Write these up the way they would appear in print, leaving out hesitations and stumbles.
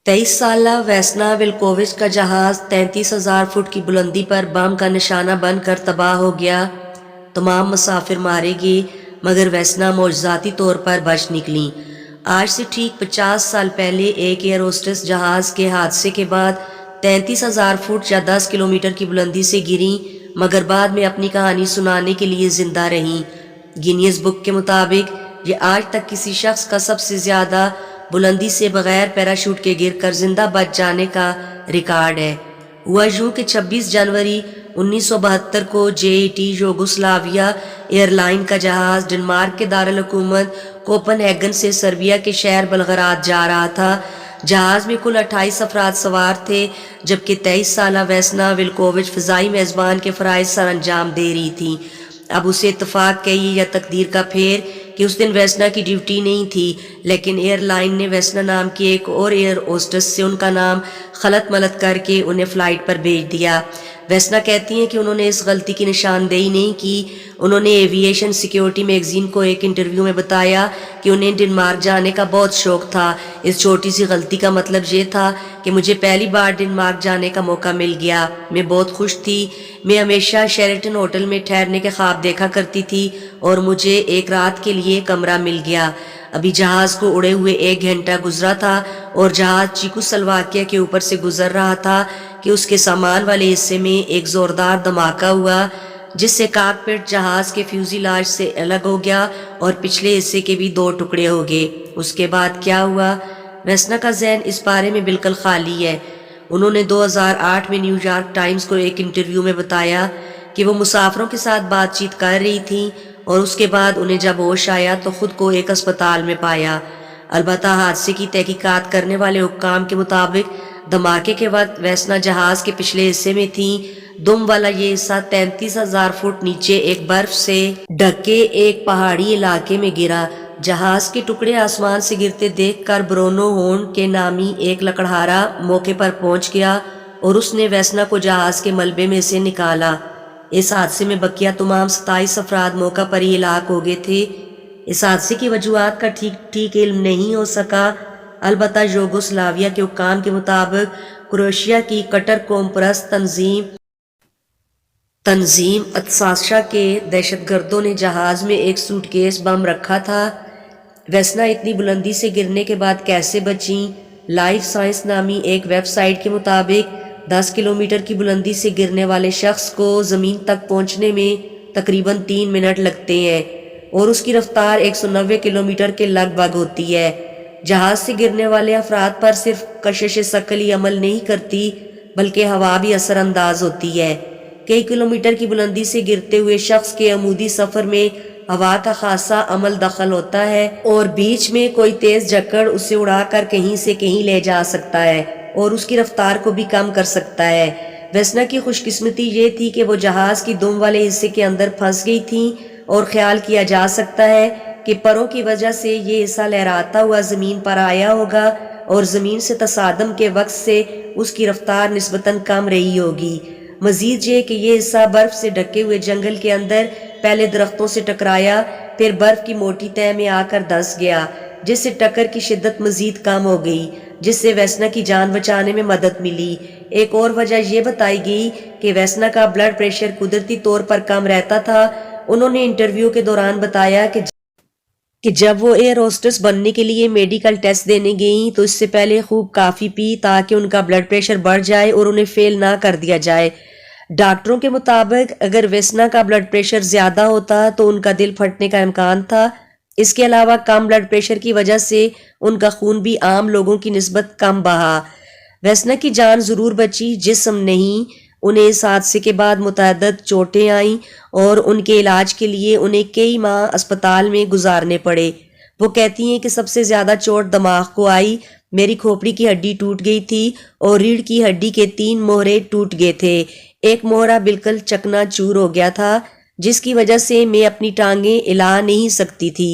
23 साला वेस्ना विल्कोविच का जहाज 33,000 फुट की बुलंदी पर बम का निशाना बनकर तबाह हो गया। तमाम मुसाफिर मारे गए मगर वेस्ना मौजज़ाती तौर पर बच निकली। आज से ठीक 50 साल पहले एक एयर होस्टेस जहाज के हादसे के बाद 33,000 फुट या 10 किलोमीटर की बुलंदी से गिरी मगर बाद में अपनी कहानी सुनाने के लिए जिंदा रहीं। गिनीज बुक के मुताबिक ये आज तक किसी शख्स का सबसे ज्यादा बुलंदी से बगैर पैराशूट के गिरकर जिंदा बच जाने का रिकॉर्ड है। हुआ यूं कि 26 जनवरी 1972 को जेईटी यूगोस्लाविया एयरलाइन का जहाज डेनमार्क के दारुल हुकूमत कोपनहेगन से सर्बिया के शहर बेलग्राद जा रहा था। जहाज में कुल 28 अफराद सवार थे जबकि 23 साला वेस्ना विल्कोविच फ़िज़ाई मेज़बान के फ़राइज़ सर अंजाम दे रही थी। अब उसे इत्तफाक कहिए या तकदीर का फेर कि उस दिन वेस्ना की ड्यूटी नहीं थी, लेकिन एयरलाइन ने वेस्ना नाम की एक और एयर होस्टेस से उनका नाम खलत मलत करके उन्हें फ़्लाइट पर भेज दिया। वेस्ना कहती हैं कि उन्होंने इस गलती की निशानदेही नहीं की। उन्होंने एविएशन सिक्योरिटी मैगजीन को एक इंटरव्यू में बताया कि उन्हें डेनमार्क जाने का बहुत शौक था। इस छोटी सी गलती का मतलब ये था कि मुझे पहली बार डेनमार्क जाने का मौका मिल गया। मैं बहुत खुश थी। मैं हमेशा शेरेटन होटल में ठहरने के ख्वाब देखा करती थी और मुझे एक रात के लिए कमरा मिल गया। अभी जहाज को उड़े हुए 1 घंटा गुजरा था और जहाज चेकोस्लोवाकिया के ऊपर से गुजर रहा था कि उसके सामान वाले हिस्से में एक जोरदार धमाका हुआ जिससे कॉकपिट जहाज के फ्यूजिलाज से अलग हो गया और पिछले हिस्से के भी 2 टुकड़े हो गए। उसके बाद क्या हुआ, वेस्ना का ज़हन इस बारे में बिल्कुल खाली है। उन्होंने 2008 में न्यूयॉर्क टाइम्स को एक इंटरव्यू में बताया कि वो मुसाफिरों के साथ बातचीत कर रही थी और उसके बाद उन्हें जब होश आया तो खुद को एक अस्पताल में पाया। अलबत्ता हादसे की तहकीकात करने वाले हुक्काम के मुताबिक धमाके के वक्त वेस्ना जहाज के पिछले हिस्से में थी। दुम वाला ये हिस्सा 33,000 फुट नीचे एक बर्फ से ढके एक पहाड़ी इलाके में गिरा। जहाज के टुकड़े आसमान से गिरते देखकर ब्रोनो होर्न के नामी एक लकड़हारा मौके पर पहुंच गया और उसने वेस्ना को जहाज के मलबे में से निकाला। इस हादसे में बकिया तमाम 27 अफराद मौका पर ही हलाक हो गए थे। इस हादसे की वजूहात का ठीक इल्म नहीं हो सका। अलबत्ता यूगोस्लाविया के हुक्काम के मुताबिक क्रोएशिया की कट्टर कौमपरस्त तंजीम अत्साशा के दहशतगर्दों ने जहाज में एक सूटकेस बम रखा था। वेस्ना इतनी बुलंदी से गिरने के बाद कैसे बची? लाइफ साइंस नामी एक वेबसाइट के मुताबिक 10 किलोमीटर की बुलंदी से गिरने वाले शख्स को ज़मीन तक पहुंचने में तकरीबन 3 मिनट लगते हैं और उसकी रफ्तार 190 किलोमीटर के लगभग होती है। जहाज से गिरने वाले अफराद पर सिर्फ कशिश सकल ही अमल नहीं करती बल्कि हवा भी असरअंदाज होती है। कई किलोमीटर की बुलंदी से गिरते हुए शख्स के अमूदी सफर में हवा का खासा अमल दखल होता है और बीच में कोई तेज झक्कड़ उसे उड़ाकर कहीं से कहीं ले जा सकता है और उसकी रफ्तार को भी कम कर सकता है। वेस्ना की खुशकिस्मती ये थी कि वो जहाज की दुम वाले हिस्से के अंदर फंस गई थी और ख्याल किया जा सकता है कि परों की वजह से ये हिस्सा लहराता हुआ जमीन पर आया होगा और जमीन से तसादम के वक्त से उसकी रफ्तार निस्बतन कम रही होगी। मजीद ये कि ये हिस्सा बर्फ से ढके हुए जंगल के अंदर पहले दरख्तों से टकराया, फिर बर्फ की मोटी तह में आकर धंस गया जिससे टक्कर की शिद्दत मजीद कम हो गई, जिससे वेस्ना की जान बचाने में मदद मिली। एक और वजह यह बताई गई कि वेस्ना का ब्लड प्रेशर कुदरती तौर पर कम रहता था। उन्होंने इंटरव्यू के दौरान बताया कि जब वो एयर होस्टेस बनने के लिए मेडिकल टेस्ट देने गई तो इससे पहले खूब काफ़ी पी ताकि उनका ब्लड प्रेशर बढ़ जाए और उन्हें फेल ना कर दिया जाए। डॉक्टरों के मुताबिक अगर वेस्ना का ब्लड प्रेशर ज्यादा होता तो उनका दिल फटने का इम्कान था। इसके अलावा कम ब्लड प्रेशर की वजह से उनका खून भी आम लोगों की निस्बत कम बहा। वेस्ना की जान जरूर बची, जिस्म नहीं। उन्हें इस हादसे के बाद मुतअद्दिद चोटें आईं और उनके इलाज के लिए उन्हें कई माह अस्पताल में गुजारने पड़े। वो कहती हैं कि सबसे ज्यादा चोट दिमाग को आई। मेरी खोपड़ी की हड्डी टूट गई थी और रीढ़ की हड्डी के 3 मोहरे टूट गए थे। एक मोहरा बिल्कुल चकनाचूर हो गया था जिसकी वजह से मैं अपनी टांगें हिला नहीं सकती थी।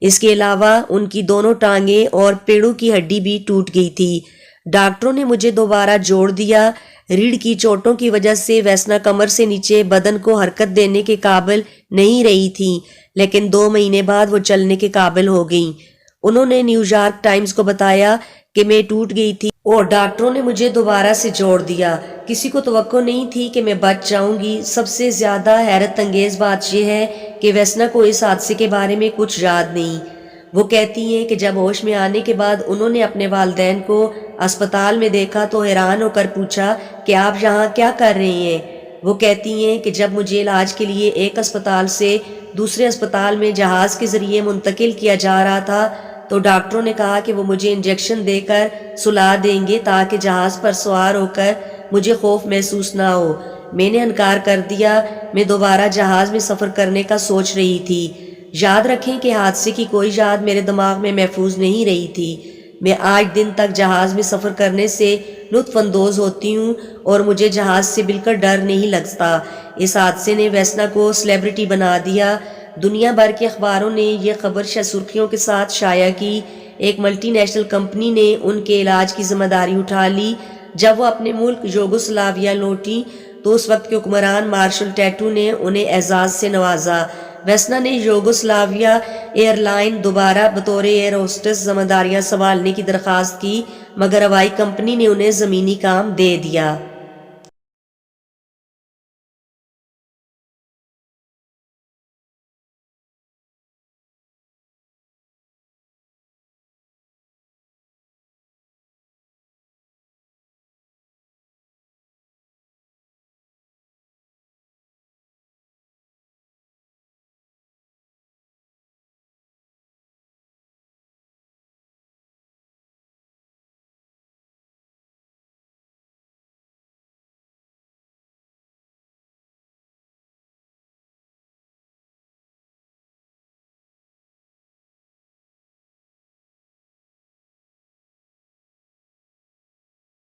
इसके अलावा उनकी दोनों टांगें और पेड़ों की हड्डी भी टूट गई थी। डॉक्टरों ने मुझे दोबारा जोड़ दिया। रीढ़ की चोटों की वजह से वेस्ना कमर से नीचे बदन को हरकत देने के काबिल नहीं रही थी, लेकिन 2 महीने बाद वो चलने के काबिल हो गई। उन्होंने न्यूयॉर्क टाइम्स को बताया کہ میں ٹوٹ گئی تھی اور ڈاکٹروں نے مجھے دوبارہ سے جوڑ دیا۔ کسی کو توقع نہیں تھی کہ میں بچ جاؤں گی۔ سب سے زیادہ حیرت انگیز بات یہ ہے کہ ویسنا کو اس حادثے کے بارے میں کچھ یاد نہیں۔ وہ کہتی ہیں کہ جب ہوش میں آنے کے بعد انہوں نے اپنے والدین کو اسپتال میں دیکھا تو حیران ہو کر پوچھا کہ آپ یہاں کیا کر رہی ہیں؟ وہ کہتی ہیں کہ جب مجھے علاج کے لیے ایک اسپتال سے دوسرے اسپتال میں جہاز کے ذریعے منتقل کیا جا رہا تھا تو ڈاکٹروں نے کہا کہ وہ مجھے انجیکشن دے کر سلا دیں گے تاکہ جہاز پر سوار ہو کر مجھے خوف محسوس نہ ہو۔ میں نے انکار کر دیا۔ میں دوبارہ جہاز میں سفر کرنے کا سوچ رہی تھی۔ یاد رکھیں کہ حادثے کی کوئی یاد میرے دماغ میں محفوظ نہیں رہی تھی۔ میں آج دن تک جہاز میں سفر کرنے سے لطف اندوز ہوتی ہوں اور مجھے جہاز سے بالکل ڈر نہیں لگتا۔ اس حادثے نے ویسنا کو سیلیبریٹی بنا دیا۔ دنیا بھر کے اخباروں نے یہ خبر سرخیوں کے ساتھ شائع کی۔ ایک ملٹی نیشنل کمپنی نے ان کے علاج کی ذمہ داری اٹھا لی۔ جب وہ اپنے ملک یوگوسلاویا لوٹی تو اس وقت کے حکمران مارشل ٹیٹو نے انہیں اعزاز سے نوازا۔ ویسنا نے یوگوسلاویا ایئر لائن دوبارہ بطور ایئر ہوسٹس ذمہ داریاں سنبھالنے کی درخواست کی، مگر ہوائی کمپنی نے انہیں زمینی کام دے دیا۔